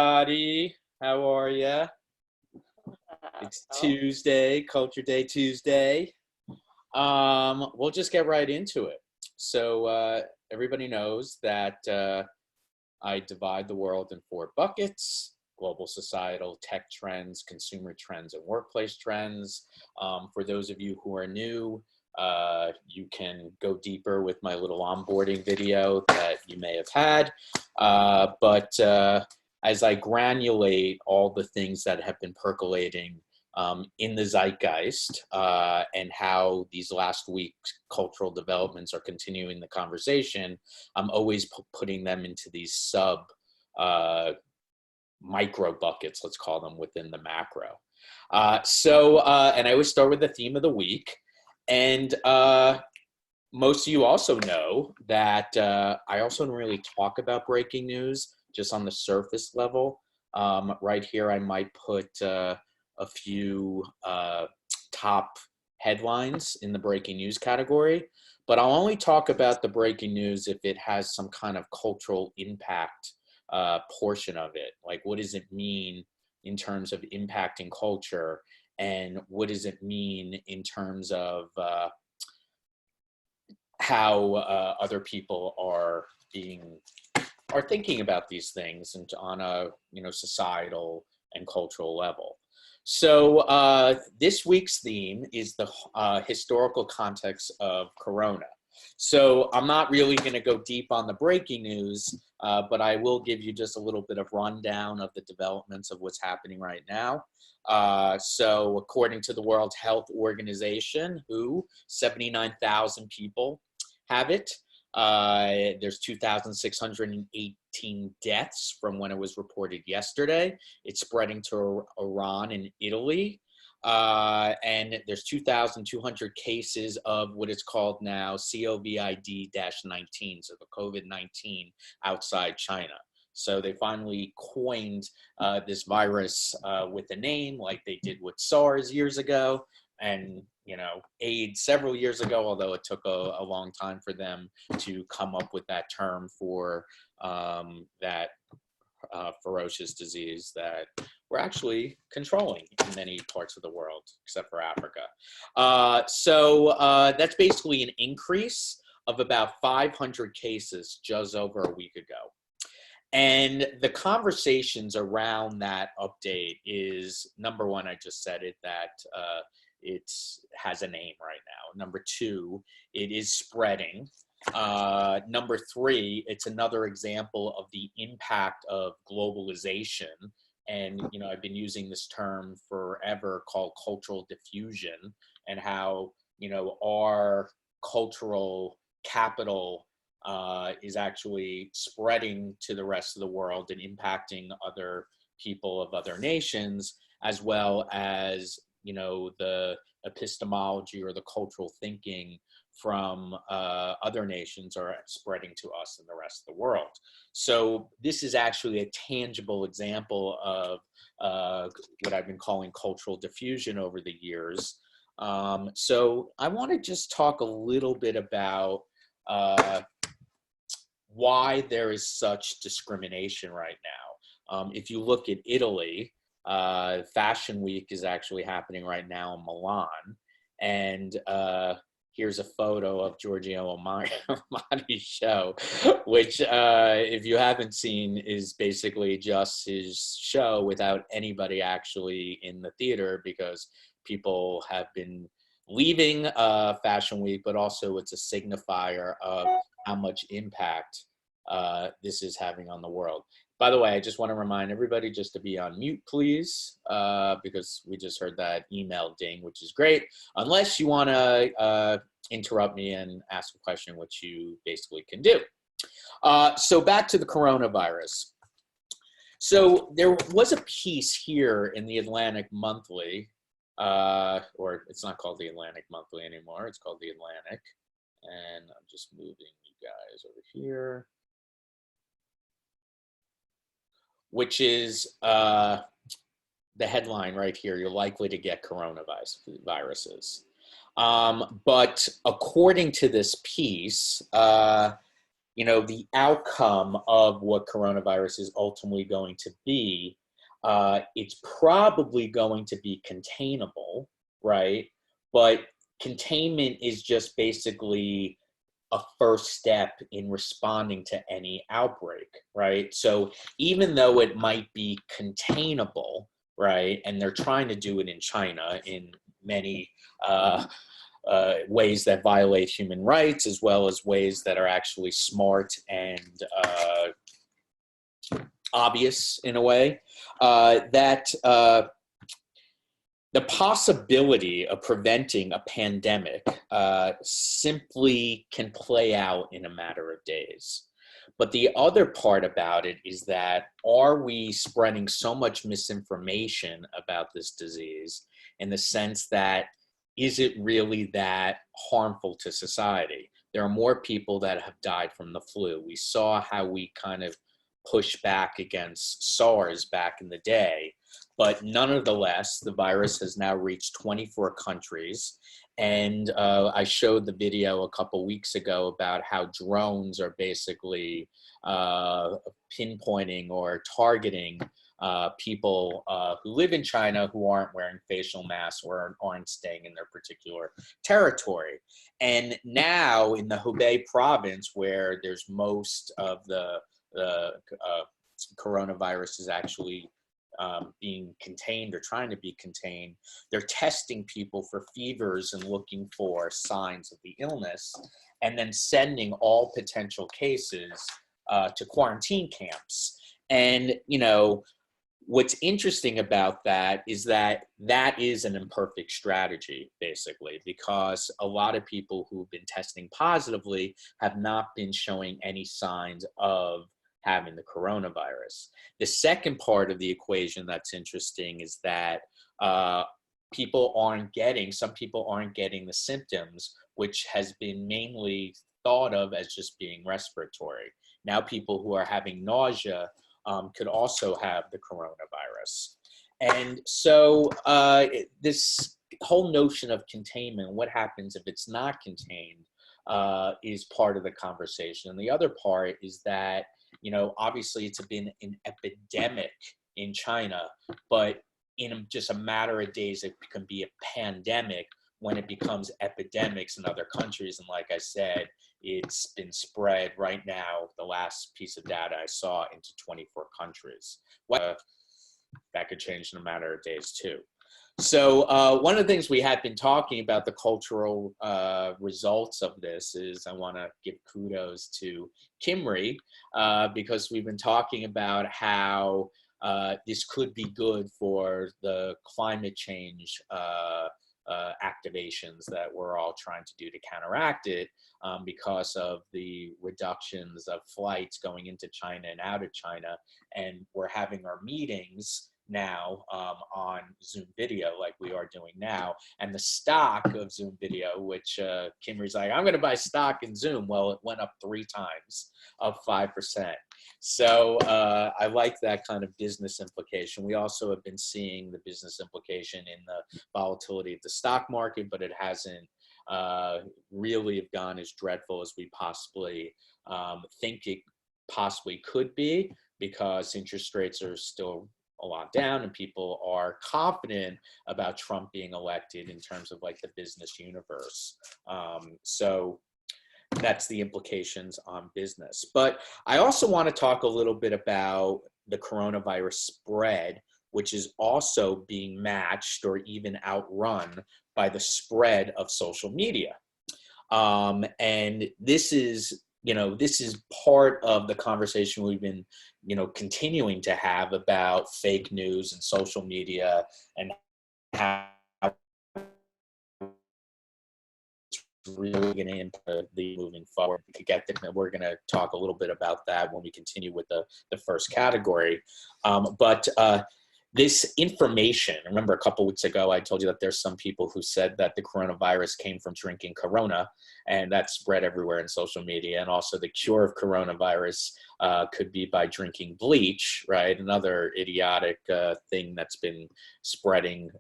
Everybody, how are ya? It's Tuesday, Culture Day Tuesday. We'll just get right into it. So everybody knows that I divide the world in 4 buckets: global, societal, tech trends, consumer trends, and workplace trends. For those of you who are new, you can go deeper with my little onboarding video that you may have had. But as I granulate all the things that have been percolating in the zeitgeist and how these last week's cultural developments are continuing the conversation, I'm always putting them into these micro buckets, let's call them, within the macro. And I always start with the theme of the week. And most of you also know that I also don't really talk about breaking news, just on the surface level. Right here, I might put a few top headlines in the breaking news category, but I'll only talk about the breaking news if it has some kind of cultural impact portion of it. Like, what does it mean in terms of impacting culture? And what does it mean in terms of how other people are thinking about these things and on a societal and cultural level. So this week's theme is the historical context of Corona. So I'm not really going to go deep on the breaking news, but I will give you just a little bit of rundown of the developments of what's happening right now. So according to the World Health Organization, WHO, 79,000 people have it. There's 2,618 deaths from when it was reported yesterday. It's spreading to Iran and Italy. And there's 2,200 cases of what is called now COVID-19, so the COVID-19 outside China. So they finally coined this virus with a name, like they did with SARS years ago, and AIDS several years ago, although it took a long time for them to come up with that term for that ferocious disease that we're actually controlling in many parts of the world, except for Africa. So that's basically an increase of about 500 cases just over a week ago. And the conversations around that update is, number one, I just said it, that it has a name right now. Number 2, it is spreading. Number 3, it's another example of the impact of globalization. And, I've been using this term forever, called cultural diffusion, and how, our cultural capital is actually spreading to the rest of the world and impacting other people of other nations, as well as the epistemology or the cultural thinking from other nations are spreading to us and the rest of the world. So this is actually a tangible example of what I've been calling cultural diffusion over the years. So I want to just talk a little bit about why there is such discrimination right now. If you look at Italy, Fashion Week is actually happening right now in Milan, and here's a photo of Giorgio Armani's show, which if you haven't seen, is basically just his show without anybody actually in the theater, because people have been leaving Fashion Week, but also it's a signifier of how much impact this is having on the world. By the way, I just want to remind everybody just to be on mute, please, because we just heard that email ding, which is great, unless you want to interrupt me and ask a question, which you basically can do. So back to the coronavirus. So there was a piece here in the Atlantic Monthly, or it's not called the Atlantic Monthly anymore, it's called the Atlantic, and I'm just moving you guys over here, which is the headline right here: you're likely to get coronaviruses. But according to this piece, the outcome of what coronavirus is ultimately going to be, it's probably going to be containable, right? But containment is just basically a first step in responding to any outbreak, right? So even though it might be containable, right, and they're trying to do it in China in many ways that violate human rights, as well as ways that are actually smart and obvious in a way, that the possibility of preventing a pandemic simply can play out in a matter of days. But the other part about it is that, are we spreading so much misinformation about this disease, in the sense that, is it really that harmful to society? There are more people that have died from the flu. We saw how we kind of pushed back against SARS back in the day. But nonetheless, the virus has now reached 24 countries. And I showed the video a couple weeks ago about how drones are basically pinpointing or targeting people who live in China who aren't wearing facial masks or aren't staying in their particular territory. And now in the Hubei province, where there's most of the coronavirus is actually being contained or trying to be contained, they're testing people for fevers and looking for signs of the illness, and then sending all potential cases to quarantine camps. And, what's interesting about that is that that is an imperfect strategy, basically, because a lot of people who've been testing positively have not been showing any signs of having the coronavirus. The second part of the equation that's interesting is that some people aren't getting the symptoms, which has been mainly thought of as just being respiratory. Now people who are having nausea could also have the coronavirus. And so this whole notion of containment, what happens if it's not contained, is part of the conversation. And the other part is that, obviously it's been an epidemic in China, but in just a matter of days, it can be a pandemic when it becomes epidemics in other countries. And like I said, it's been spread right now, the last piece of data I saw, into 24 countries. That could change in a matter of days too. So one of the things we had been talking about, the cultural results of this, is I want to give kudos to Kimry, because we've been talking about how this could be good for the climate change activations that we're all trying to do to counteract it, because of the reductions of flights going into China and out of China. And we're having our meetings now on Zoom video, like we are doing now. And the stock of Zoom video, which Kimry's like, I'm going to buy stock in Zoom. Well, it went up 3 times, up 5%. So I like that kind of business implication. We also have been seeing the business implication in the volatility of the stock market, but it hasn't really have gone as dreadful as we possibly think it possibly could be, because interest rates are still a lot down and people are confident about Trump being elected in terms of like the business universe. So that's the implications on business. But I also want to talk a little bit about the coronavirus spread, which is also being matched or even outrun by the spread of social media. And this is part of the conversation we've been, continuing to have about fake news and social media, and how it's really going to impact the moving forward. We're going to talk a little bit about that when we continue with the first category. But this information, remember a couple weeks ago, I told you that there's some people who said that the coronavirus came from drinking Corona, and that spread everywhere in social media. And also the cure of coronavirus could be by drinking bleach, right? Another idiotic thing that's been spreading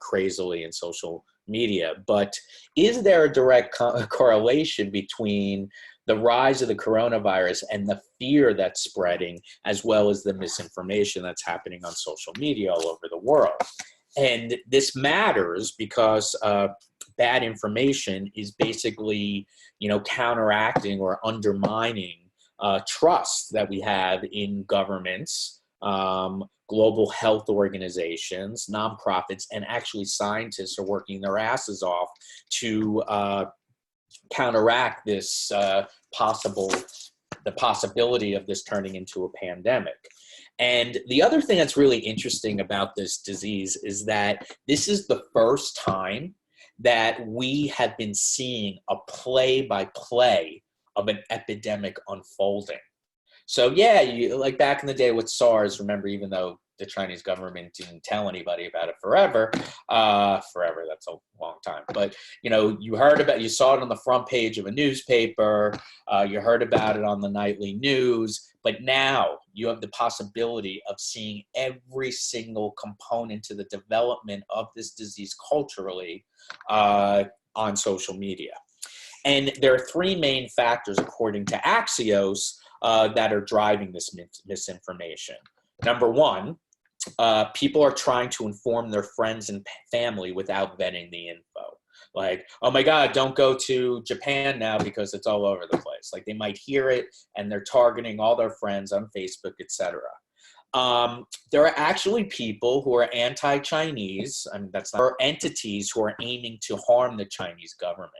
crazily in social media. But is there a direct correlation between the rise of the coronavirus and the fear that's spreading, as well as the misinformation that's happening on social media all over the world. And this matters because bad information is basically, counteracting or undermining trust that we have in governments, global health organizations, nonprofits, and actually scientists are working their asses off to counteract this the possibility of this turning into a pandemic. And the other thing that's really interesting about this disease is that this is the first time that we have been seeing a play-by-play of an epidemic unfolding. So yeah, like back in the day with SARS, remember, even though the Chinese government didn't tell anybody about it forever, that's a long time. But, you saw it on the front page of a newspaper, you heard about it on the nightly news, but now you have the possibility of seeing every single component to the development of this disease culturally on social media. And there are three main factors, according to Axios, that are driving this misinformation. Number one, people are trying to inform their friends and family without vetting the info. Like, oh my God, don't go to Japan now because it's all over the place. Like, they might hear it and they're targeting all their friends on Facebook, etc. There are actually people who are anti-Chinese, that's not, or entities who are aiming to harm the Chinese government.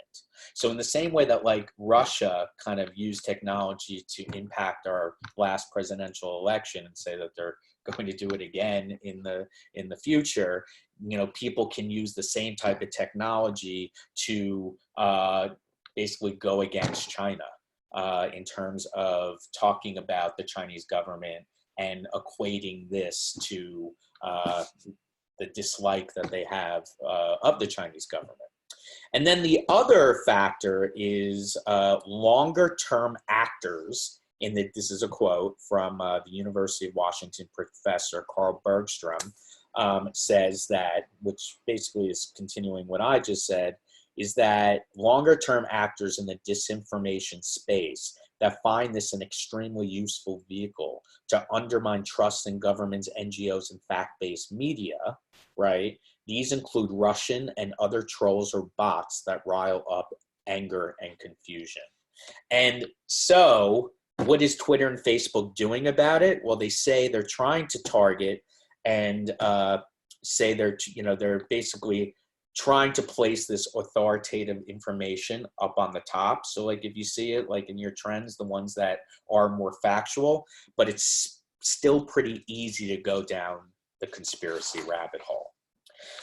So in the same way that like Russia kind of used technology to impact our last presidential election and say that they're going to do it again in the future, people can use the same type of technology to basically go against China in terms of talking about the Chinese government and equating this to the dislike that they have of the Chinese government. And then the other factor is longer-term actors. This is a quote from the University of Washington professor Carl Bergstrom, says that, which basically is continuing what I just said, is that longer-term actors in the disinformation space that find this an extremely useful vehicle to undermine trust in governments, NGOs, and fact-based media, right? These include Russian and other trolls or bots that rile up anger and confusion. And so what is Twitter and Facebook doing about it? Well, they say they're trying to target and say they're basically trying to place this authoritative information up on the top. So like if you see it like in your trends, the ones that are more factual, but it's still pretty easy to go down the conspiracy rabbit hole.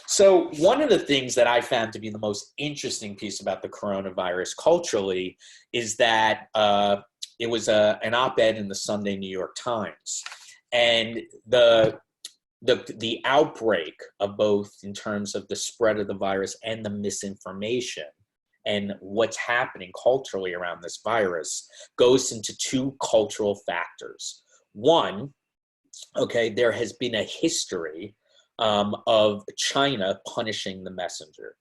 So one of the things that I found to be the most interesting piece about the coronavirus culturally is that it was an op-ed in the Sunday New York Times. And the outbreak of both in terms of the spread of the virus and the misinformation and what's happening culturally around this virus goes into two cultural factors. One, okay, there has been a history of China punishing the messenger.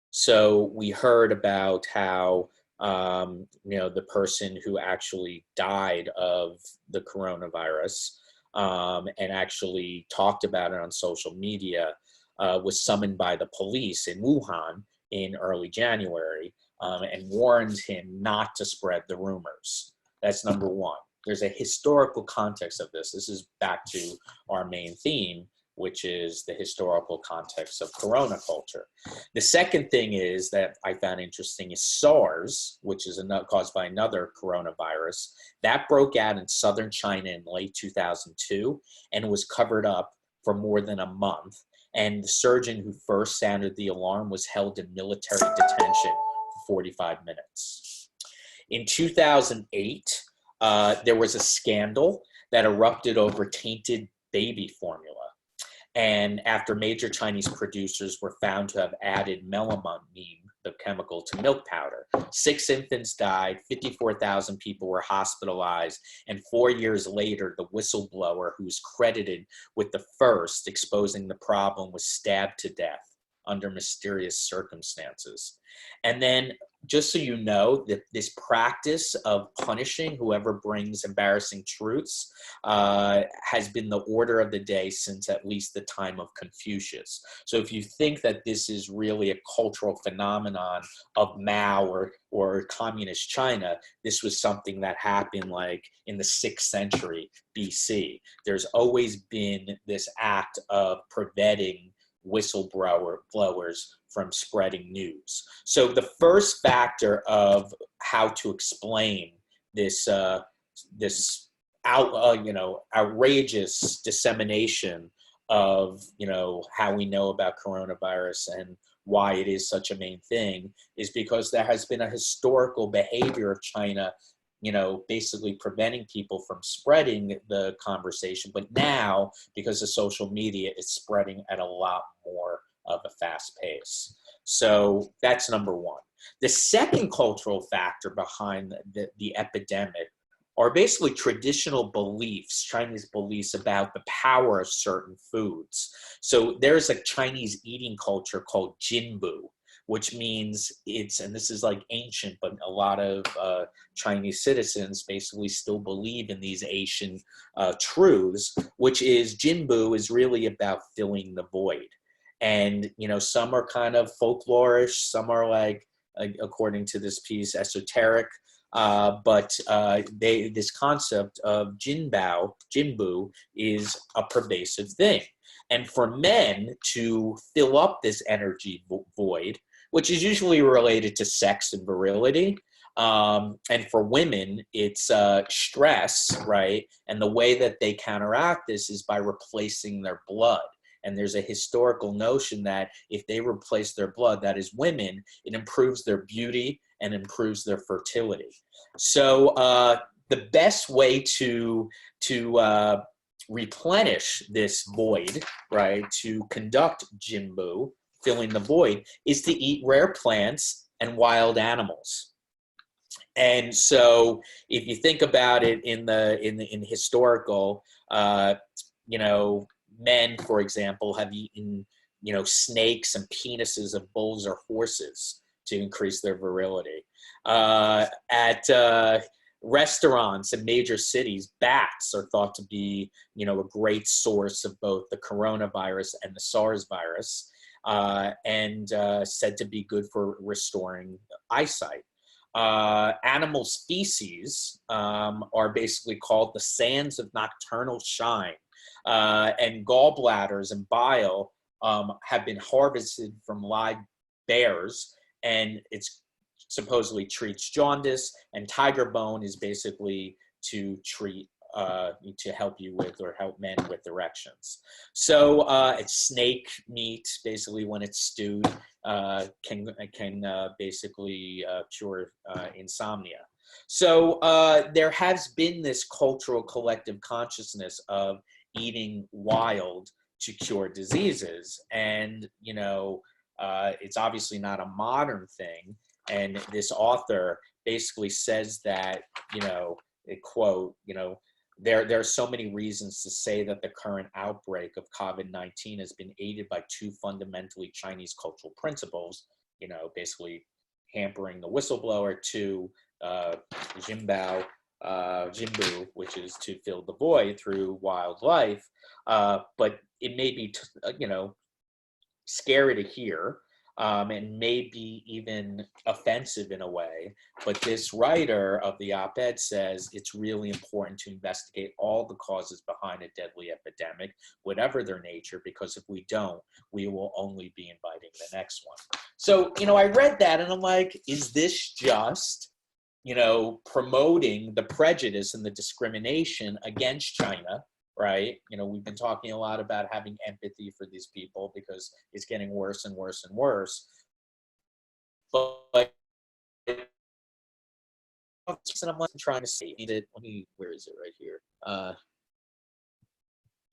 So we heard about how, the person who actually died of the coronavirus and actually talked about it on social media was summoned by the police in Wuhan in early January and warned him not to spread the rumors. That's number one. There's a historical context of this. This is back to our main theme, which is the historical context of corona culture. The second thing is that I found interesting is SARS, which is caused by another coronavirus. That broke out in southern China in late 2002 and was covered up for more than a month. And the surgeon who first sounded the alarm was held in military detention for 45 minutes. In 2008, there was a scandal that erupted over tainted baby formula. And after major Chinese producers were found to have added melamine, the chemical, to milk powder, 6 infants died, 54,000 people were hospitalized, and 4 years later, the whistleblower who's credited with the first exposing the problem was stabbed to death under mysterious circumstances. And then, just so you know, that this practice of punishing whoever brings embarrassing truths has been the order of the day since at least the time of Confucius. So if you think that this is really a cultural phenomenon of Mao or communist China, this was something that happened like in the 6th century BC. There's always been this act of preventing whistleblowers from spreading news. So the first factor of how to explain this outrageous dissemination of how we know about coronavirus and why it is such a main thing is because there has been a historical behavior of China basically preventing people from spreading the conversation. But now, because of social media, it's spreading at a lot more of a fast pace. So that's number one. The second cultural factor behind the epidemic are basically traditional beliefs, Chinese beliefs about the power of certain foods. So there's a Chinese eating culture called Jinbu, which means and this is like ancient, but a lot of Chinese citizens basically still believe in these ancient truths, which is Jinbu is really about filling the void. And, some are kind of folklorish, some are like according to this piece, esoteric. But this concept of Jinbu is a pervasive thing. And for men to fill up this energy void, which is usually related to sex and virility, and for women, it's stress, right? And the way that they counteract this is by replacing their blood. And there's a historical notion that if they replace their blood, that is women, it improves their beauty and improves their fertility. So the best way to replenish this void, right, to conduct Jinbu, filling the void, is to eat rare plants and wild animals. And so if you think about it in historical, men, for example, have eaten, snakes and penises of bulls or horses to increase their virility. At restaurants in major cities, bats are thought to be, a great source of both the coronavirus and the SARS virus, and said to be good for restoring eyesight. Animal species are basically called the sands of nocturnal shine. And gallbladders and bile have been harvested from live bears, and it's supposedly treats jaundice, and tiger bone is basically to treat to help you with or help men with erections. So it's snake meat, basically when it's stewed, can basically cure insomnia. So there has been this cultural collective consciousness of eating wild to cure diseases, and it's obviously not a modern thing. And this author basically says that quote, there are so many reasons to say that the current outbreak of COVID-19 has been aided by two fundamentally Chinese cultural principles, basically hampering the whistleblower, to Jinbu, which is to fill the void through wildlife. But it may be, scary to hear, and maybe even offensive in a way. But this writer of the op-ed says it's really important to investigate all the causes behind a deadly epidemic, whatever their nature, because if we don't, we will only be inviting the next one. So, I read that and I'm like, is this just promoting the prejudice and the discrimination against China, right? We've been talking a lot about having empathy for these people because it's getting worse and worse and worse. But I'm trying to see it. Where is it? Right here.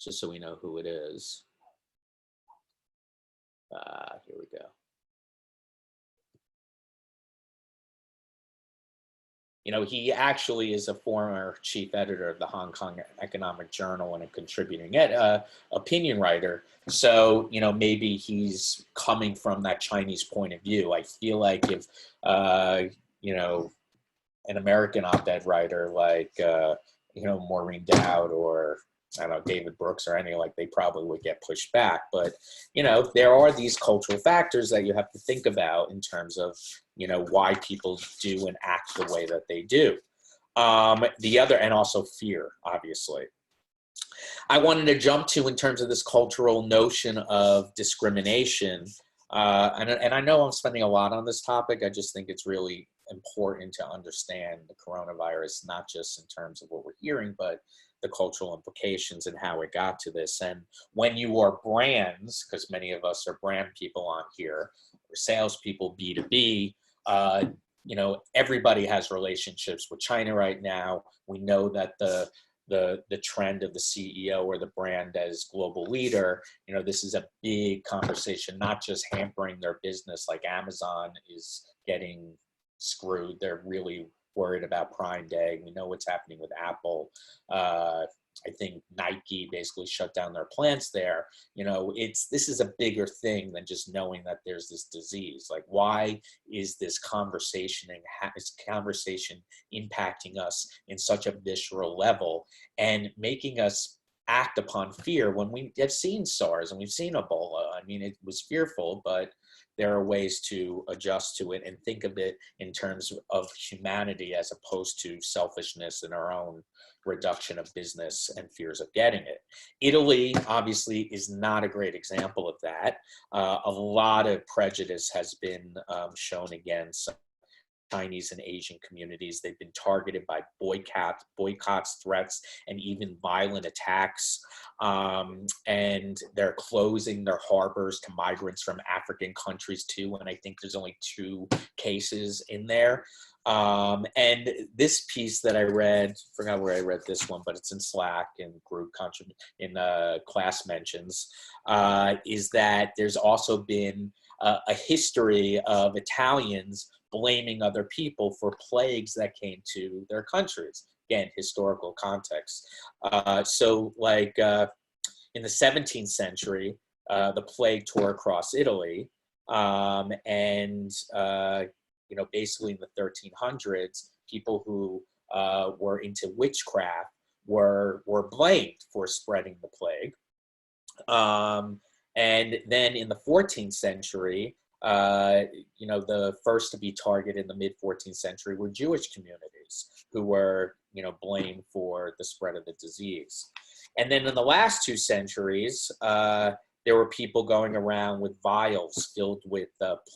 Just so we know who it is. Here we go. you know, he actually is a former chief editor of the Hong Kong Economic Journal and a contributing opinion writer. So, you know, maybe he's coming from that Chinese point of view. I feel like if, you know, an American op-ed writer like, you know, Maureen Dowd or I don't know, David Brooks or any, like, they probably would get pushed back. But, you know, there are these cultural factors that you have to think about in terms of, you know, why people do and act the way that they do. The other, and also fear, obviously. I wanted to jump to in terms of this cultural notion of discrimination. And I know I'm spending a lot on this topic. I just think it's really important to understand the coronavirus, not just in terms of what we're hearing, but the cultural implications and how it got to this. And when you are brands, because many of us are brand people on here, or salespeople, B2B, you know, everybody has relationships with China right now. We know that the trend of the CEO or the brand as global leader, you know, this is a big conversation, not just hampering their business like Amazon is getting screwed. They're really worried about Prime Day. We know what's happening with Apple. I think Nike basically shut down their plants there. You know, this is a bigger thing than just knowing that there's this disease. Like, why is this conversation impacting us in such a visceral level and making us act upon fear when we have seen SARS and we've seen Ebola? I mean, it was fearful, but there are ways to adjust to it and think of it in terms of humanity as opposed to selfishness and our own reduction of business and fears of getting it. Italy, obviously, is not a great example of that. A lot of prejudice has been shown against Chinese and Asian communities. They've been targeted by boycotts, threats, and even violent attacks. And they're closing their harbors to migrants from African countries too. And I think there's only 2 cases in there. And this piece that I read, forgot where I read this one, but it's in Slack and group class mentions, is that there's also been a history of Italians blaming other people for plagues that came to their countries. Again, historical context. So like in the 17th century, the plague tore across Italy. And you know, basically in the 1300s, people who were into witchcraft were blamed for spreading the plague. And then in the 14th century, you know, the first to be targeted in the mid 14th century were Jewish communities who were, you know, blamed for the spread of the disease. And then in the last 2 centuries, there were people going around with vials filled with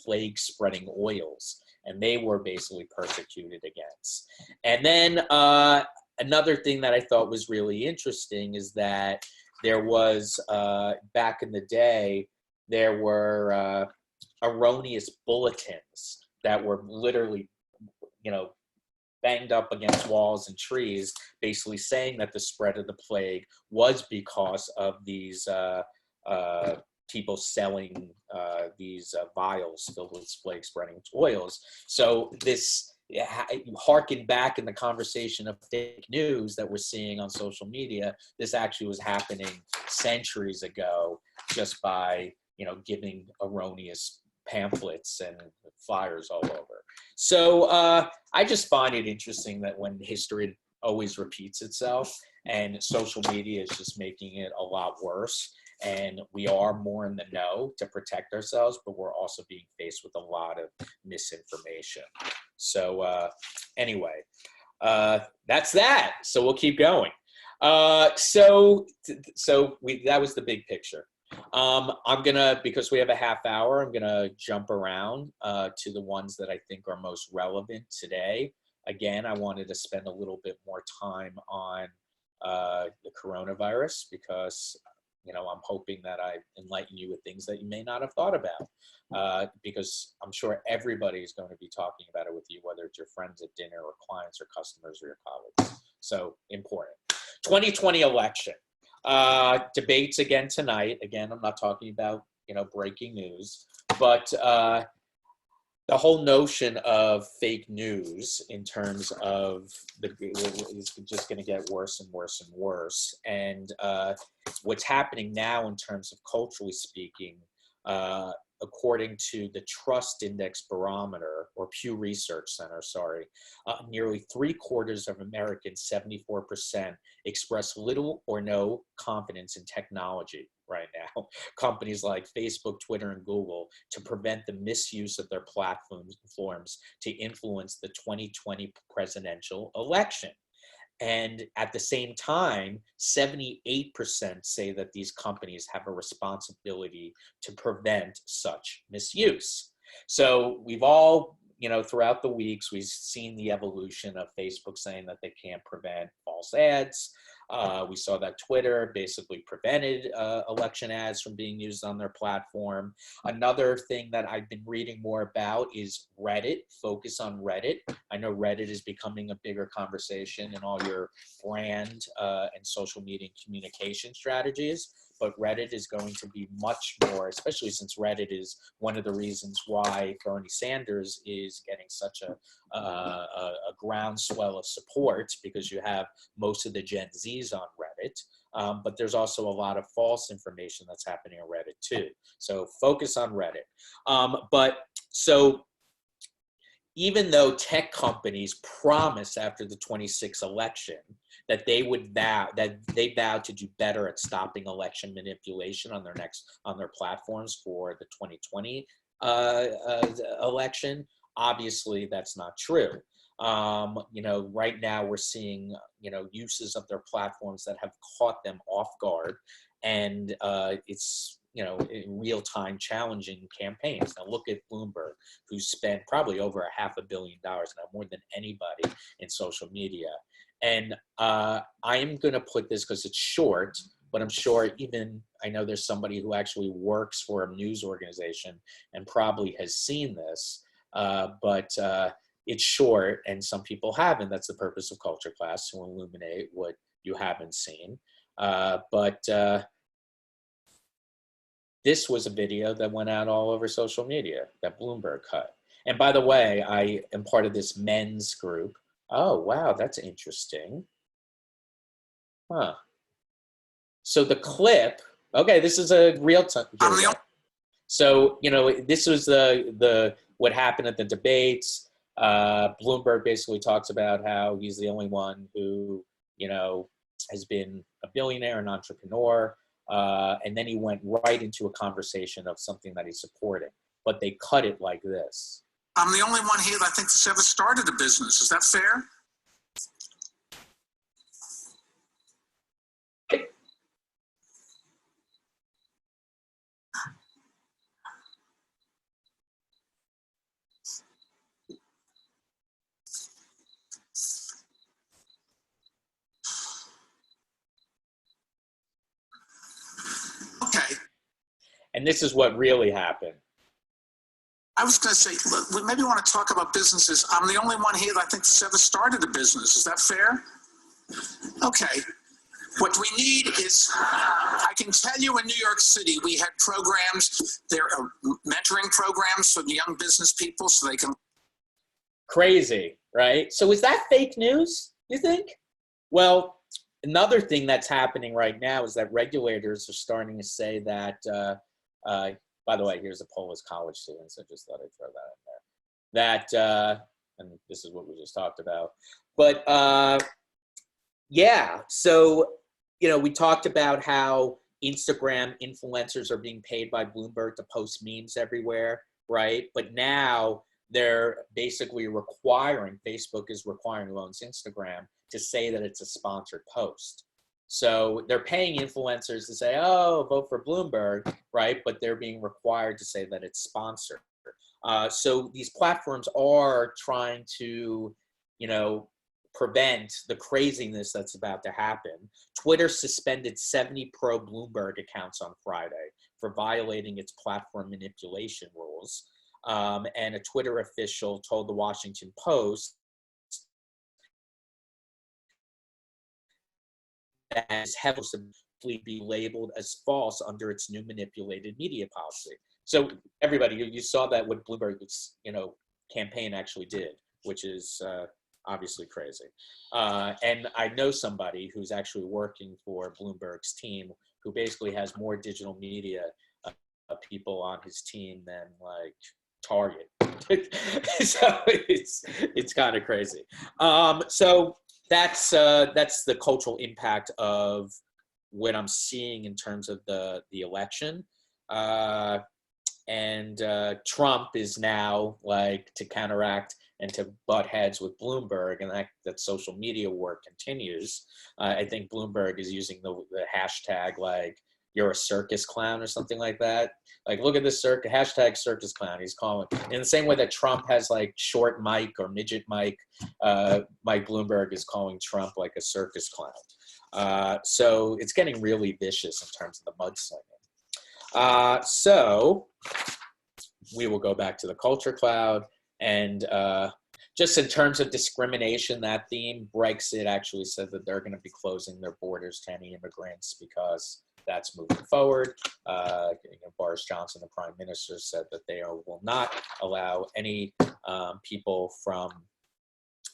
plague spreading oils, and they were basically persecuted against. And then another thing that I thought was really interesting is that there was, back in the day, there were erroneous bulletins that were literally, you know, banged up against walls and trees, basically saying that the spread of the plague was because of these people selling these vials filled with plague spreading oils. So this harken back in the conversation of fake news that we're seeing on social media. This actually was happening centuries ago, just by, you know, giving erroneous pamphlets and flyers all over. So I just find it interesting that when history always repeats itself, and social media is just making it a lot worse. And we are more in the know to protect ourselves, but we're also being faced with a lot of misinformation. So anyway, that's that. So we'll keep going. That was the big picture. I'm gonna, because we have a half hour, I'm gonna jump around to the ones that I think are most relevant today. Again, I wanted to spend a little bit more time on the coronavirus because, you know, I'm hoping that I enlighten you with things that you may not have thought about, because I'm sure everybody is going to be talking about it with you, whether it's your friends at dinner or clients or customers or your colleagues. So important. 2020 election. Debates again tonight. Again, I'm not talking about, you know, breaking news, but the whole notion of fake news in terms of is just going to get worse and worse and worse. And what's happening now in terms of culturally speaking, according to the Trust Index Barometer, or Pew Research Center, sorry, nearly 3/4 of Americans, 74%, express little or no confidence in technology right now. Companies like Facebook, Twitter, and Google, to prevent the misuse of their platforms to influence the 2020 presidential election. And at the same time, 78% say that these companies have a responsibility to prevent such misuse. So we've all, throughout the weeks, we've seen the evolution of Facebook saying that they can't prevent false ads. We saw that Twitter basically prevented election ads from being used on their platform. Another thing that I've been reading more about is Reddit, focus on Reddit. I know Reddit is becoming a bigger conversation in all your brand and social media communication strategies, but Reddit is going to be much more, especially since Reddit is one of the reasons why Bernie Sanders is getting such a groundswell of support, because you have most of the Gen Zs on Reddit, but there's also a lot of false information that's happening on Reddit too. So focus on Reddit. So even though tech companies promised after the 26th election that they vowed to do better at stopping election manipulation on their platforms for the 2020 election, obviously that's not true. Right now we're seeing, uses of their platforms that have caught them off guard, and it's, in real time challenging campaigns. Now look at Bloomberg, who spent probably over $500 million now, more than anybody in social media. And I am going to put this because it's short, but I'm sure I know there's somebody who actually works for a news organization and probably has seen this, but it's short and some people haven't. That's the purpose of Culture Class, to illuminate what you haven't seen. This was a video that went out all over social media that Bloomberg cut. And by the way, I am part of this men's group. Oh, wow, that's interesting. Huh. So the clip, okay, this is a real time. So, this was what happened at the debates. Bloomberg basically talks about how he's the only one who, has been a billionaire, an entrepreneur. And then he went right into a conversation of something that he's supporting, but they cut it like this. I'm the only one here that I think that's ever started a business. Is that fair? Okay. And this is what really happened. I was going to say, look, we maybe want to talk about businesses. I'm the only one here that I think that's ever started a business. Is that fair? Okay. What we need is, I can tell you in New York City, we had programs, there are mentoring programs for young business people so they can. Crazy, right? So is that fake news, you think? Well, another thing that's happening right now is that regulators are starting to say that, by the way, here's a poll as college students. I just thought I'd throw that in there. And this is what we just talked about. But yeah, so, we talked about how Instagram influencers are being paid by Bloomberg to post memes everywhere, right? But now they're basically Facebook is requiring, who owns Instagram, to say that it's a sponsored post. So they're paying influencers to say, oh, vote for Bloomberg, right? But they're being required to say that it's sponsored. So these platforms are trying to, prevent the craziness that's about to happen. Twitter suspended 70 pro-Bloomberg accounts on Friday for violating its platform manipulation rules. And a Twitter official told the Washington Post that his heavily be labeled as false under its new manipulated media policy. So everybody, you saw that what Bloomberg's, campaign actually did, which is obviously crazy. And I know somebody who's actually working for Bloomberg's team who basically has more digital media people on his team than like Target. So it's kind of crazy. So that's the cultural impact of what I'm seeing in terms of the election. And Trump is now like to counteract and to butt heads with Bloomberg, and that social media war continues. I think Bloomberg is using the hashtag like "you're a circus clown" or something like that. Like, look at this hashtag circus clown. He's calling in the same way that Trump has like short Mike or midget Mike. Mike Bloomberg is calling Trump like a circus clown. So it's getting really vicious in terms of the mudslinging. So we will go back to the culture cloud. And just in terms of discrimination, that theme, Brexit actually said that they're going to be closing their borders to any immigrants because that's moving forward. Boris Johnson, the prime minister, said that they will not allow any people from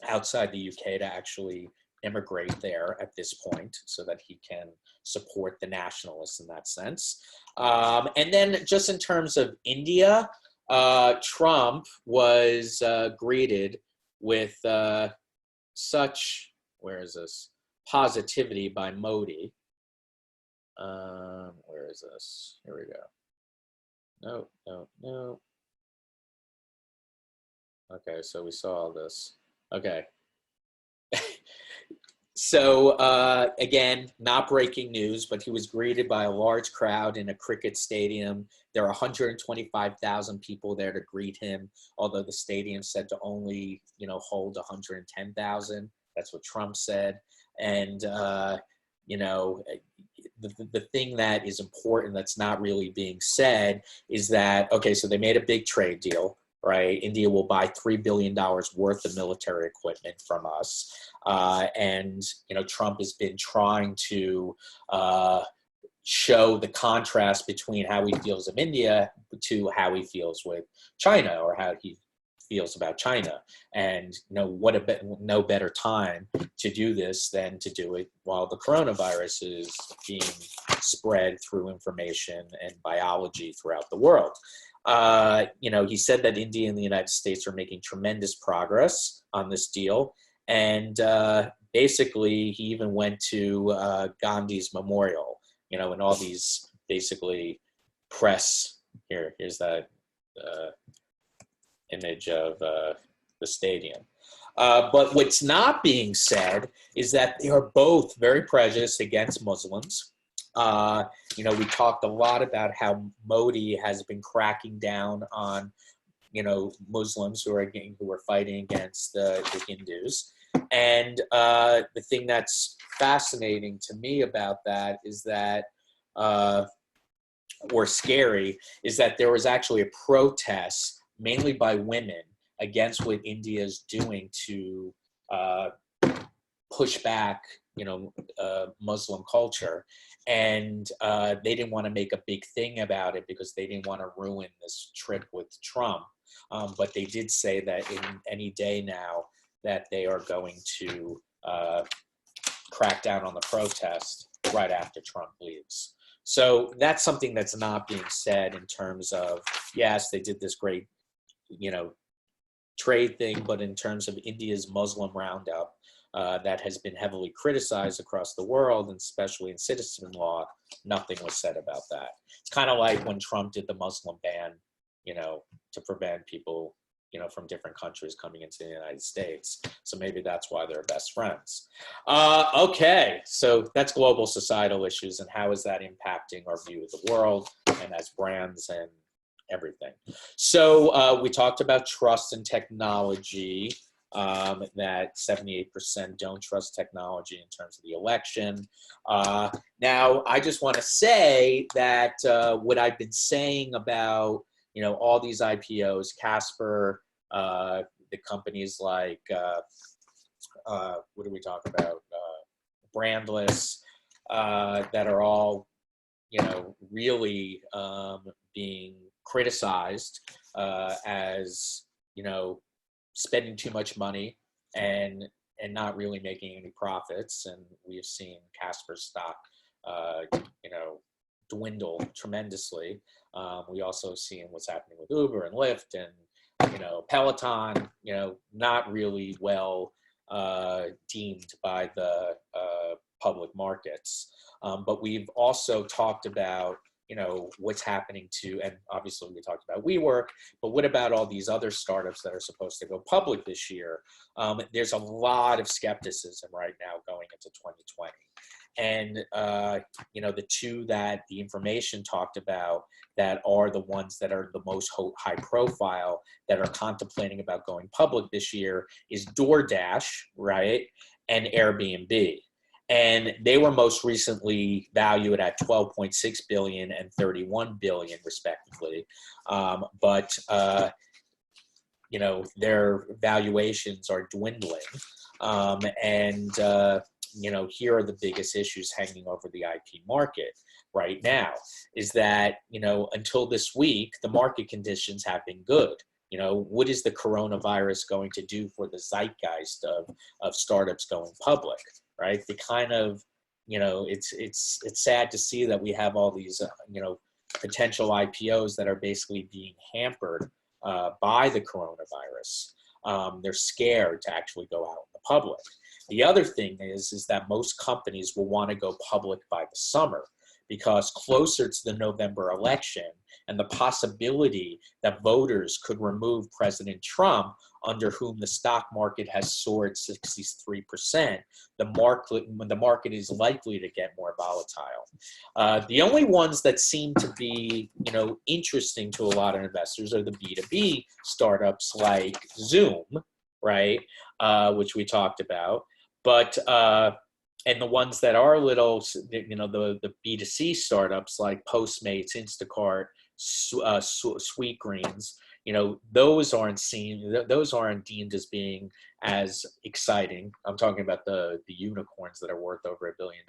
outside the UK to actually immigrate there at this point, so that he can support the nationalists in that sense. And then just in terms of India, Trump was greeted with such, where is this, positivity by Modi. Where is this? Here we go. No. Okay, so we saw all this. Okay. So again, not breaking news, but he was greeted by a large crowd in a cricket stadium. There are 125,000 people there to greet him, although the stadium said to only, hold 110,000. That's what Trump said. And, the thing that is important that's not really being said is that, okay, so they made a big trade deal, right? India will buy $3 billion worth of military equipment from us. And, Trump has been trying to show the contrast between how he feels of India to how he feels with China, or how he feels about China. And no better time to do this than to do it while the coronavirus is being spread through information and biology throughout the world. He said that India and the United States are making tremendous progress on this deal. And basically, he even went to Gandhi's memorial, and all these basically press. Here's that image of the stadium. But what's not being said is that they are both very prejudiced against Muslims. We talked a lot about how Modi has been cracking down on, Muslims who are fighting against the Hindus. And the thing that's fascinating to me about that is that, or scary, is that there was actually a protest, mainly by women, against what India is doing to push back, Muslim culture. And they didn't want to make a big thing about it because they didn't want to ruin this trip with Trump. But they did say that in any day now that they are going to crack down on the protest right after Trump leaves. So that's something that's not being said in terms of, yes, they did this great, trade thing, but in terms of India's Muslim roundup, that has been heavily criticized across the world, and especially in citizen law, nothing was said about that. It's kind of like when Trump did the Muslim ban, to prevent people, from different countries coming into the United States. So maybe that's why they're best friends. Okay, so that's global societal issues, and how is that impacting our view of the world and as brands and everything. So we talked about trust in technology, that 78% don't trust technology in terms of the election. Now, I just want to say that what I've been saying about, all these IPOs, Casper, the companies like, what do we talk about? Brandless, that are all, really being criticized as, spending too much money and not really making any profits. And we have seen Casper's stock, dwindle tremendously. We also seen what's happening with Uber and Lyft and, Peloton, not really well deemed by the public markets. But we've also talked about, what's happening to, and obviously we talked about WeWork, but what about all these other startups that are supposed to go public this year? There's a lot of skepticism right now going into 2020. And, the two that the information talked about that are the ones that are the most high profile that are contemplating about going public this year is DoorDash, right? And Airbnb. And they were most recently valued at 12.6 billion and 31 billion respectively. But their valuations are dwindling. Here are the biggest issues hanging over the IP market right now is that, until this week, the market conditions have been good. What is the coronavirus going to do for the zeitgeist of startups going public, right? The kind of, it's sad to see that we have all these, potential IPOs that are basically being hampered by the coronavirus. They're scared to actually go out in the public. The other thing is that most companies will want to go public by the summer because closer to the November election and the possibility that voters could remove President Trump, under whom the stock market has soared 63%, the market is likely to get more volatile. The only ones that seem to be, interesting to a lot of investors are the B2B startups like Zoom, right, which we talked about. But and the ones that are little, the B2C startups like Postmates, Instacart, Sweetgreens, those aren't deemed as being as exciting. I'm talking about the unicorns that are worth over $1 billion.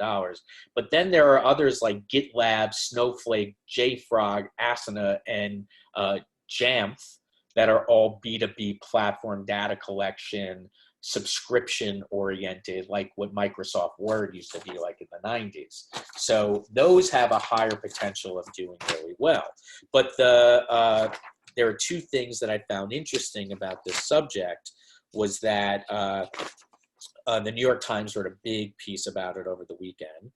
But then there are others like GitLab, Snowflake, JFrog, Asana, and Jamf that are all B2B platform data collection, subscription oriented, like what Microsoft Word used to be like in the 90s. So those have a higher potential of doing really well. But there are two things that I found interesting about this subject was that the New York Times wrote a big piece about it over the weekend.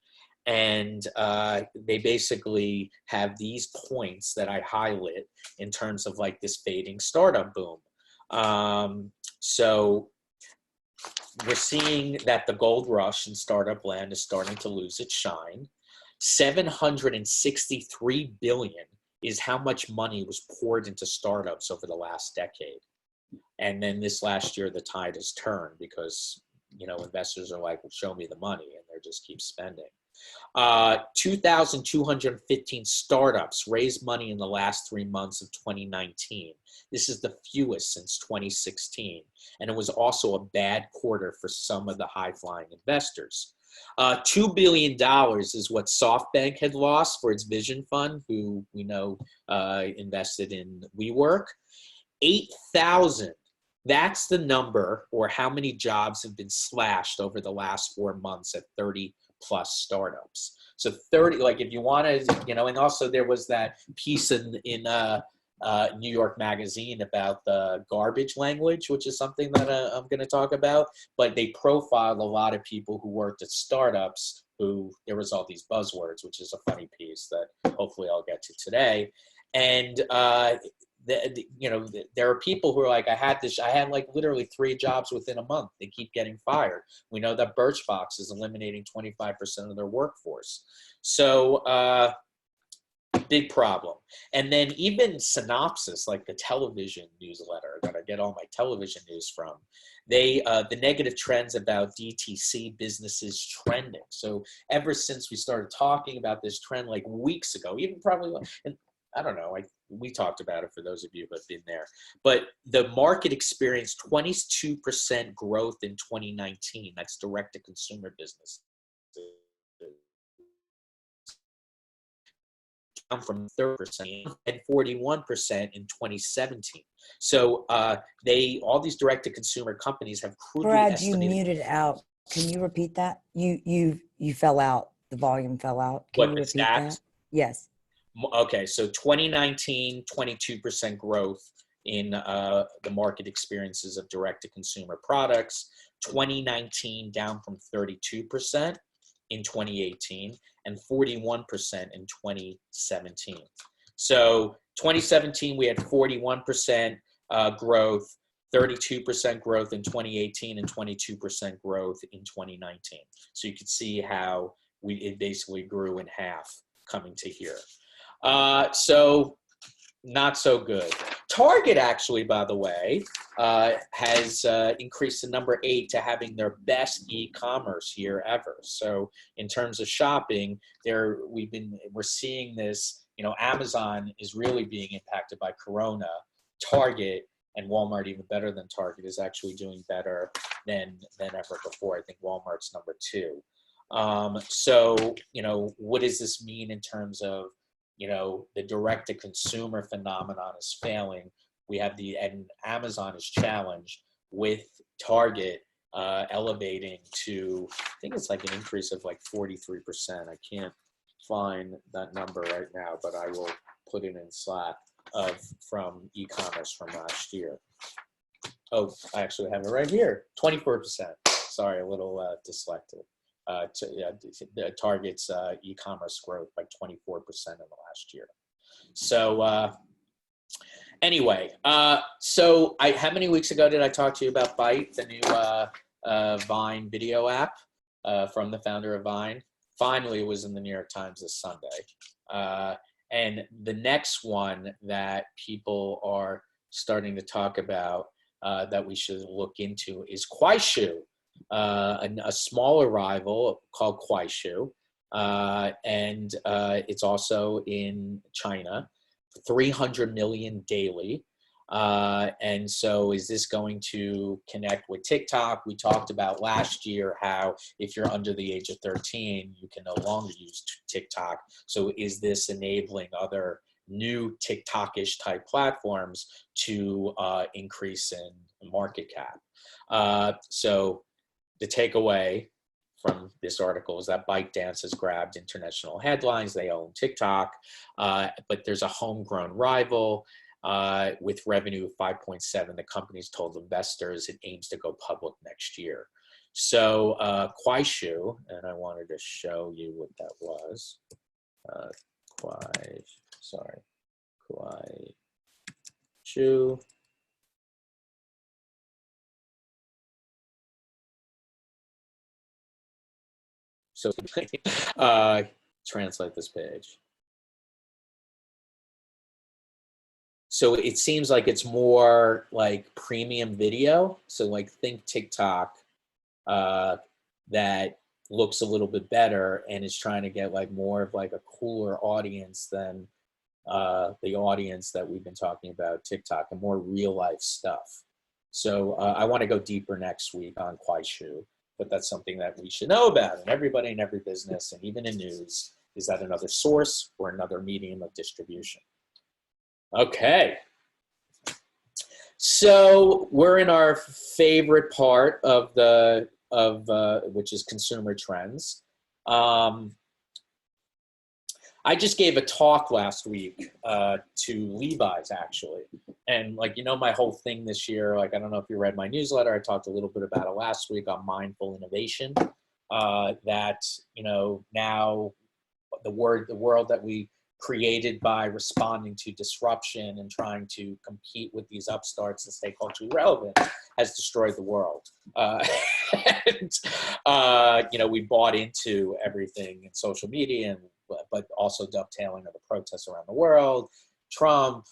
And they basically have these points that I highlight in terms of like this fading startup boom. So we're seeing that the gold rush in startup land is starting to lose its shine. 763 billion is how much money was poured into startups over the last decade. And then this last year, the tide has turned because, investors are like, well, show me the money, and they just keep spending. 2,215 startups raised money in the last 3 months of 2019. This is the fewest since 2016. And it was also a bad quarter for some of the high-flying investors. $2 billion is what SoftBank had lost for its Vision Fund, who we know invested in WeWork. 8,000. That's the number, or how many jobs have been slashed over the last 4 months at 30 plus startups. So 30, like if you want to, and also there was that piece in New York Magazine about the garbage language, which is something that I'm going to talk about. But they profiled a lot of people who worked at startups who there was all these buzzwords, which is a funny piece that hopefully I'll get to today. And there are people who are like, I had like literally 3 jobs within a month. They keep getting fired. We know that Birchbox is eliminating 25% of their workforce. So big problem. And then even Synopsis, like the television newsletter that I get all my television news from, the negative trends about DTC businesses trending. So ever since we started talking about this trend like weeks ago, even probably, and I don't know, we talked about it for those of you who have been there, but the market experienced 22% growth in 2019. That's direct to consumer business. from 30% and 41% in 2017. So all these direct-to-consumer companies have crudely Brad, you estimated. muted out. Can you repeat that? You fell out. The volume fell out. Can you The repeat stats? that? Yes. Okay, so 2019, 22% growth in the market experiences of direct-to-consumer products. 2019 down from 32% in 2018 and 41% in 2017. So 2017 we had 41% growth, 32% growth in 2018, and 22% growth in 2019. So you could see how it basically grew in half coming to here. So not so good. Target actually, by the way, has increased to number 8 to having their best e-commerce year ever. So in terms of shopping, we're seeing this. Amazon is really being impacted by Corona. Target and Walmart, even better than Target, is actually doing better than ever before. I think Walmart's number 2. So what does this mean in terms of the direct-to-consumer phenomenon is failing. And Amazon is challenged with Target elevating to, I think it's like an increase of like 43%. I can't find that number right now, but I will put it in Slack from e-commerce from last year. Oh, I actually have it right here, 24%. Sorry, a little dyslexic. Target's e-commerce growth by 24% in the last year. So anyway, so how many weeks ago did I talk to you about Byte, the new Vine video app from the founder of Vine? Finally, it was in the New York Times this Sunday. And the next one that people are starting to talk about that we should look into is Kuaishou. A smaller rival called Kuaishou, and it's also in China, 300 million daily. And so is this going to connect with TikTok? We talked about last year how if you're under the age of 13, you can no longer use TikTok. So is this enabling other new TikTok-ish type platforms to increase in market cap? So the takeaway from this article is that ByteDance has grabbed international headlines. They own TikTok, but there's a homegrown rival with revenue of 5.7. The company's told investors it aims to go public next year. So Kuaishou, and I wanted to show you what that was. Kuaishou. So translate this page. So it seems like it's more like premium video. So like think TikTok that looks a little bit better and is trying to get like more of like a cooler audience than the audience that we've been talking about TikTok, and more real life stuff. So I want to go deeper next week on Kuaishou. But that's something that we should know about, and everybody in every business, and even in news, is that another source or another medium of distribution. Okay. So we're in our favorite part of which is consumer trends. I just gave a talk last week to Levi's, actually. And my whole thing this year, I don't know if you read my newsletter, I talked a little bit about it last week on mindful innovation, that, now the world that we created by responding to disruption and trying to compete with these upstarts and stay culturally relevant has destroyed the world. And, we bought into everything in social media, but also dovetailing of the protests around the world, Trump,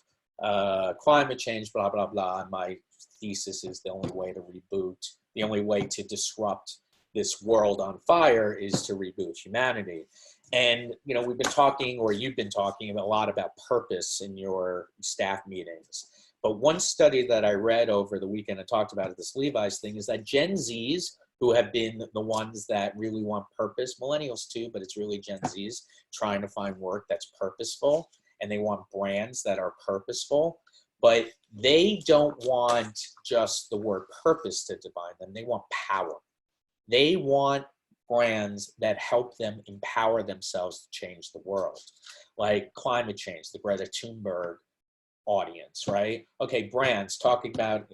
climate change, blah, blah, blah. And my thesis is the only way to reboot, the only way to disrupt this world on fire is to reboot humanity. And, we've been talking, or you've been talking a lot about purpose in your staff meetings. But one study that I read over the weekend and talked about at this Levi's thing is that Gen Zs who have been the ones that really want purpose. Millennials too, but it's really Gen Zs trying to find work that's purposeful, and they want brands that are purposeful. But they don't want just the word purpose to define them. They want power. They want brands that help them empower themselves to change the world, like climate change, the Greta Thunberg audience, right? Okay, brands talking about,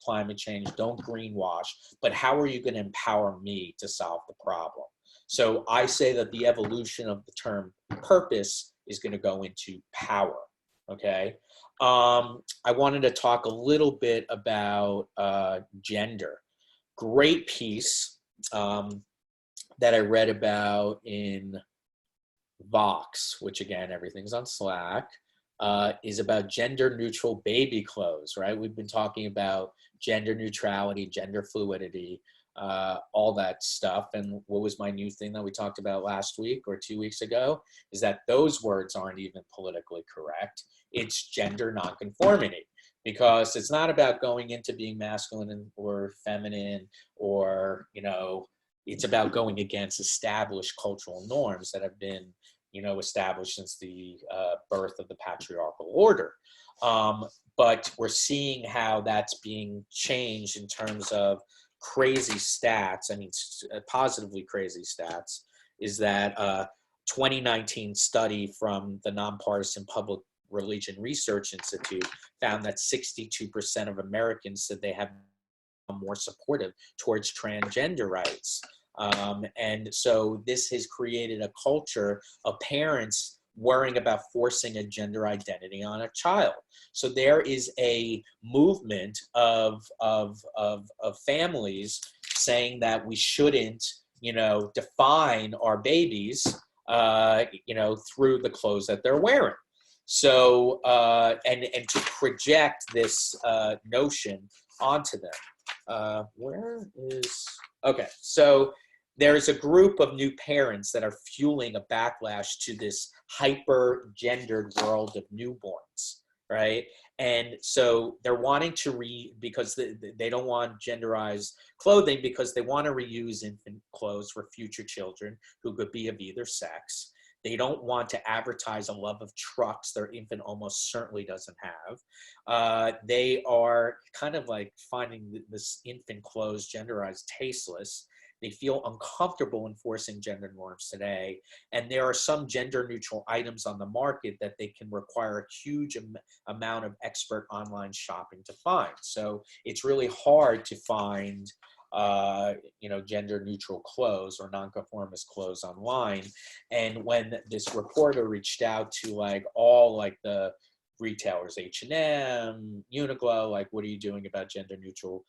climate change, don't greenwash, but how are you going to empower me to solve the problem? So I say that the evolution of the term purpose is going to go into power, okay? I wanted to talk a little bit about gender. Great piece that I read about in Vox, which again, everything's on Slack, is about gender neutral baby clothes, right? We've been talking about gender neutrality, gender fluidity, all that stuff. And what was my new thing that we talked about last week or 2 weeks ago is that those words aren't even politically correct. It's gender nonconformity, because it's not about going into being masculine or feminine or, it's about going against established cultural norms that have been, established since the birth of the patriarchal order. But we're seeing how that's being changed in terms of crazy stats. I mean, positively crazy stats is that 2019 study from the Nonpartisan Public Religion Research Institute found that 62% of Americans said they have become more supportive towards transgender rights. And so this has created a culture of parents worrying about forcing a gender identity on a child. So there is a movement of families saying that we shouldn't, define our babies, through the clothes that they're wearing. So, and to project this notion onto them. Okay, so there's a group of new parents that are fueling a backlash to this hyper-gendered world of newborns, right? And so they're wanting to because they don't want genderized clothing, because they want to reuse infant clothes for future children who could be of either sex. They don't want to advertise a love of trucks their infant almost certainly doesn't have. They are kind of like finding this infant clothes genderized tasteless. They feel uncomfortable enforcing gender norms today. And there are some gender neutral items on the market that they can require a huge amount of expert online shopping to find. So it's really hard to find gender neutral clothes or nonconformist clothes online. And when this reporter reached out to all the retailers, H&M, Uniqlo, what are you doing about gender neutral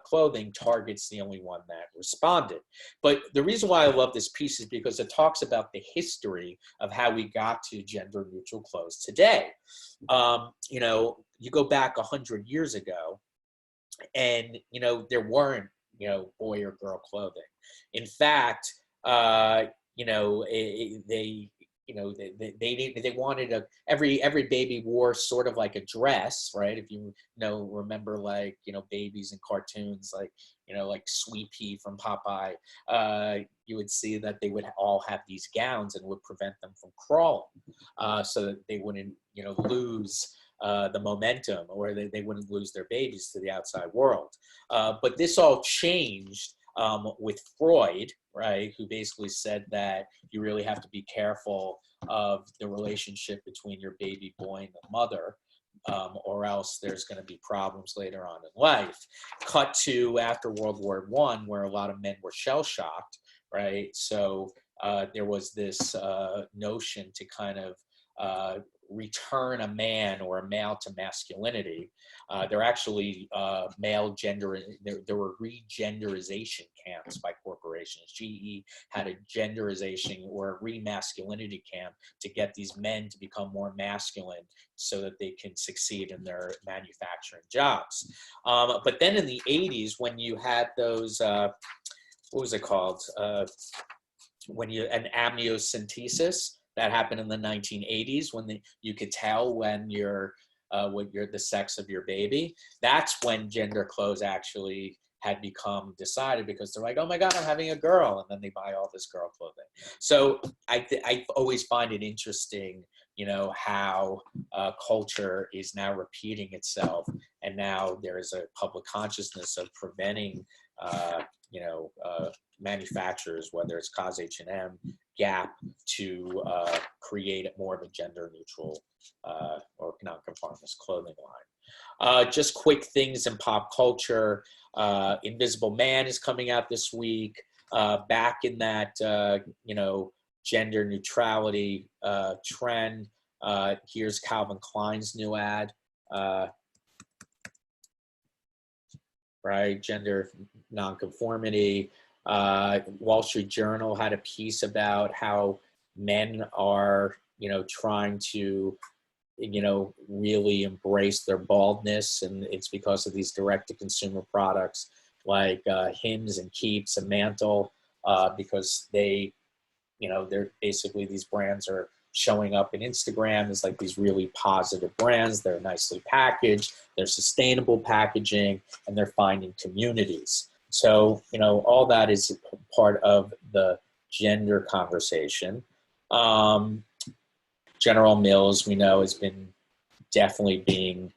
clothing? Target's the only one that responded. But the reason why I love this piece is because it talks about the history of how we got to gender neutral clothes today. You go back 100 years ago, and there weren't boy or girl clothing. In fact, they wanted every baby wore sort of like a dress, right? If you remember babies in cartoons like Sweet Pea from Popeye, you would see that they would all have these gowns and would prevent them from crawling, so that they wouldn't lose the momentum, or they wouldn't lose their babies to the outside world. But this all changed with Freud, right, who basically said that you really have to be careful of the relationship between your baby boy and the mother, or else there's going to be problems later on in life. Cut to after World War I, where a lot of men were shell-shocked, right? So there was this notion to kind of return a man or a male to masculinity. There actually there were regenderization camps by corporations. GE had a genderization or a remasculinity camp to get these men to become more masculine so that they can succeed in their manufacturing jobs. But then in the 80s, when you had those, what was it called? An amniocentesis, that happened in the 1980s, when you could tell when you're the sex of your baby. That's when gender clothes actually had become decided because they're like, oh my God, I'm having a girl. And then they buy all this girl clothing. So I always find it interesting, how culture is now repeating itself. And now there is a public consciousness of preventing, manufacturers, whether it's COS, H&M, Gap, to create more of a gender neutral or non-conformist clothing line. Just quick things in pop culture. Invisible Man is coming out this week. Back in that, gender neutrality trend. Here's Calvin Klein's new ad. Right, gender nonconformity. Wall Street Journal had a piece about how men are, trying to, really embrace their baldness, and it's because of these direct-to-consumer products like Hims and Keeps and Mantle, because they're basically, these brands are showing up in Instagram as like these really positive brands. They're nicely packaged, they're sustainable packaging, and they're finding communities. So, all that is part of the gender conversation. General Mills, we know, has been definitely being,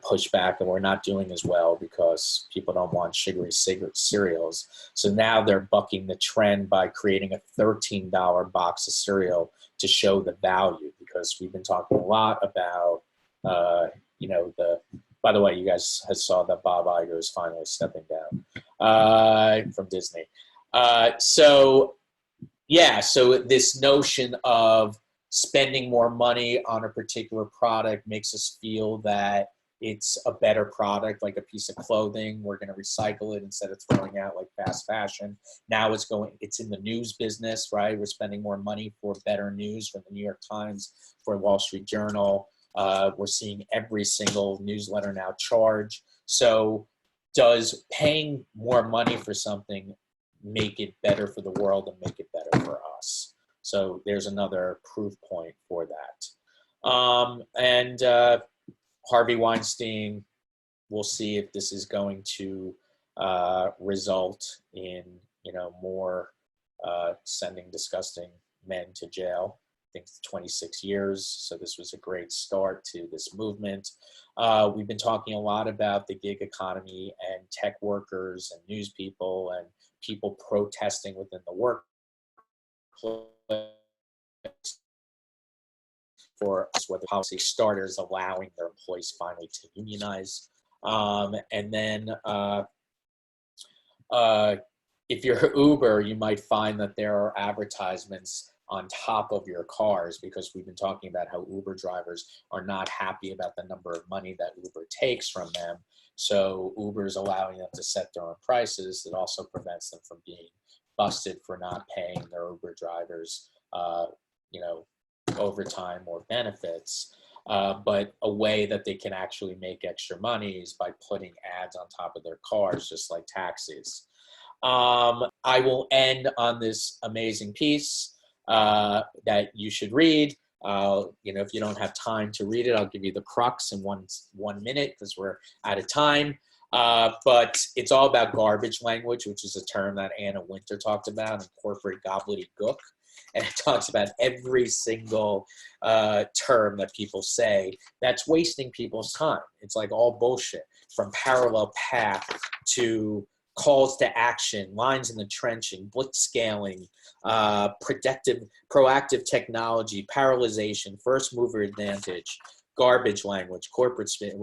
pushed back, and we're not doing as well because people don't want sugary cereals. So now they're bucking the trend by creating a $13 box of cereal to show the value, because we've been talking a lot about, by the way, you guys saw that Bob Iger is finally stepping down from Disney. So this notion of spending more money on a particular product makes us feel that it's a better product, like a piece of clothing. We're going to recycle it instead of throwing out like fast fashion. Now it's in the news business, right? We're spending more money for better news from the New York Times, for Wall Street Journal. We're seeing every single newsletter now charge. So does paying more money for something make it better for the world and make it better for us? So there's another proof point for that. Harvey Weinstein, we'll see if this is going to result in, more sending disgusting men to jail. I think it's 26 years. So this was a great start to this movement. We've been talking a lot about the gig economy and tech workers and news people and people protesting within the workplace for whether policy starters allowing their employees finally to unionize. And then if you're Uber, you might find that there are advertisements on top of your cars, because we've been talking about how Uber drivers are not happy about the number of money that Uber takes from them. So Uber is allowing them to set their own prices. It also prevents them from being busted for not paying their Uber drivers, overtime or benefits. But a way that they can actually make extra money is by putting ads on top of their cars, just like taxis. I will end on this amazing piece that you should read. If you don't have time to read it, I'll give you the crux in one minute because we're out of time. But it's all about garbage language, which is a term that Anna Wintour talked about in Corporate Gobbledygook. And it talks about every single term that people say that's wasting people's time. It's like all bullshit, from parallel path to calls to action, lines in the trenching, blitzscaling, proactive technology, parallelization, first mover advantage, garbage language, corporate spin.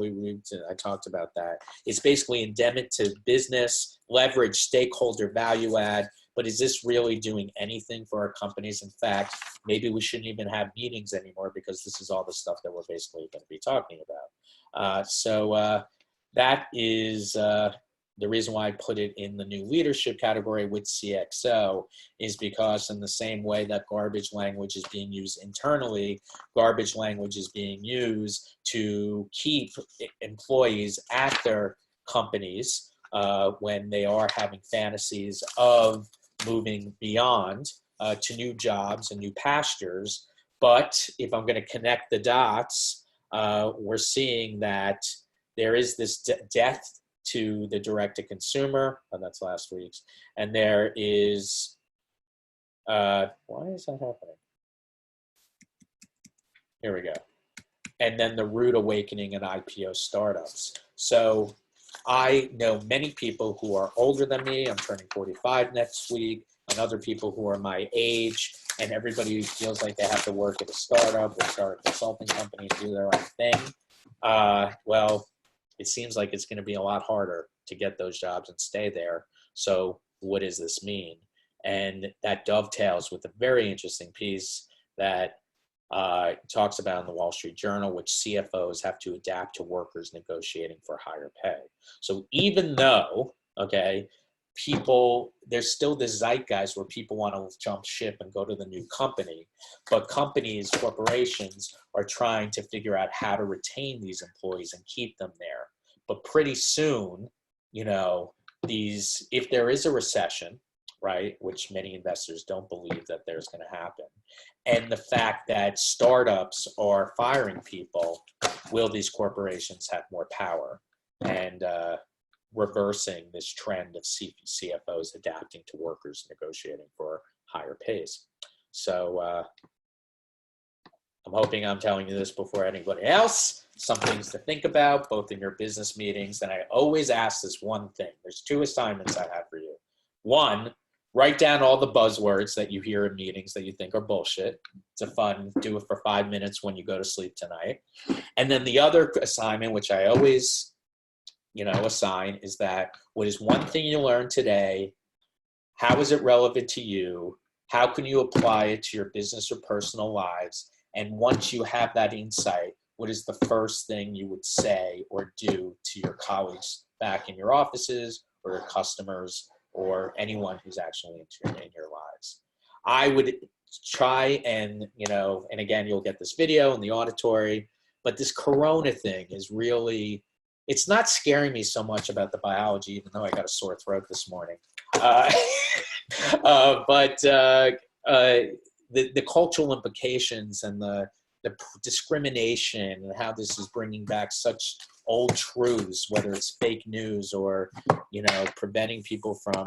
I talked about that. It's basically endemic to business, leverage, stakeholder value add. But is this really doing anything for our companies? In fact, maybe we shouldn't even have meetings anymore, because this is all the stuff that we're basically going to be talking about. So that is the reason why I put it in the new leadership category with CXO, is because in the same way that garbage language is being used internally, garbage language is being used to keep employees at their companies when they are having fantasies of moving beyond to new jobs and new pastures. But if I'm going to connect the dots, we're seeing that there is this death to the direct-to-consumer. Oh, that's last week's. And there is, why is that happening? Here we go. And then the rude awakening in IPO startups. So I know many people who are older than me. I'm turning 45 next week, and other people who are my age, and everybody feels like they have to work at a startup or start a consulting company to do their own thing. Well, it seems like it's going to be a lot harder to get those jobs and stay there. So what does this mean? And that dovetails with a very interesting piece that talks about in the Wall Street Journal, which CFOs have to adapt to workers negotiating for higher pay. So even though, okay, there's still this zeitgeist where people want to jump ship and go to the new company, but companies, corporations are trying to figure out how to retain these employees and keep them there. But pretty soon, you know, if there is a recession, right, which many investors don't believe that there's going to happen, and the fact that startups are firing people, will these corporations have more power and reversing this trend of CFOs adapting to workers negotiating for higher pays? So I'm hoping I'm telling you this before anybody else. Some things to think about, both in your business meetings. And I always ask this one thing. There's 2 assignments I have for you. One, write down all the buzzwords that you hear in meetings that you think are bullshit. It's a fun, do it for 5 minutes when you go to sleep tonight. And then the other assignment, which I always, you know, assign, is that what is one thing you learned today? How is it relevant to you? How can you apply it to your business or personal lives? And once you have that insight, what is the first thing you would say or do to your colleagues back in your offices or your customers or anyone who's actually in your lives? I would try and, you know, and again, you'll get this video in the auditory, but this Corona thing is really, it's not scaring me so much about the biology, even though I got a sore throat this morning. But the cultural implications and the discrimination and how this is bringing back such old truths, whether it's fake news or, you know, preventing people from,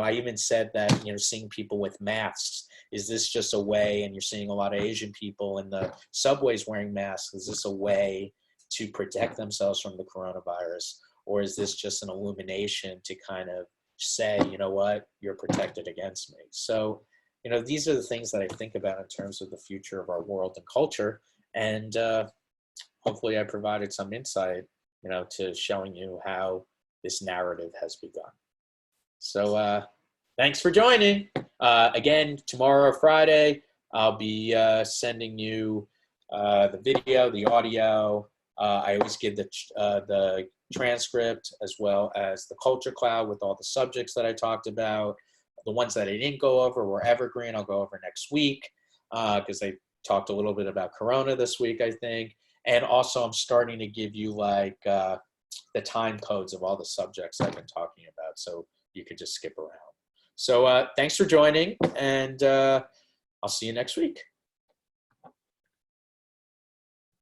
I even said that, you know, seeing people with masks, is this just a way, and you're seeing a lot of Asian people in the subways wearing masks, is this a way to protect themselves from the coronavirus? Or is this just an illumination to kind of say, you know what, you're protected against me? So, you know, these are the things that I think about in terms of the future of our world and culture. And hopefully I provided some insight, you know, to showing you how this narrative has begun. So thanks for joining. Again, tomorrow or Friday, I'll be sending you the video, the audio. I always give the transcript as well as the culture cloud with all the subjects that I talked about. The ones that I didn't go over were evergreen. I'll go over next week because I talked a little bit about Corona this week, I think. And also I'm starting to give you like the time codes of all the subjects I've been talking about, so you could just skip around. So thanks for joining, and I'll see you next week.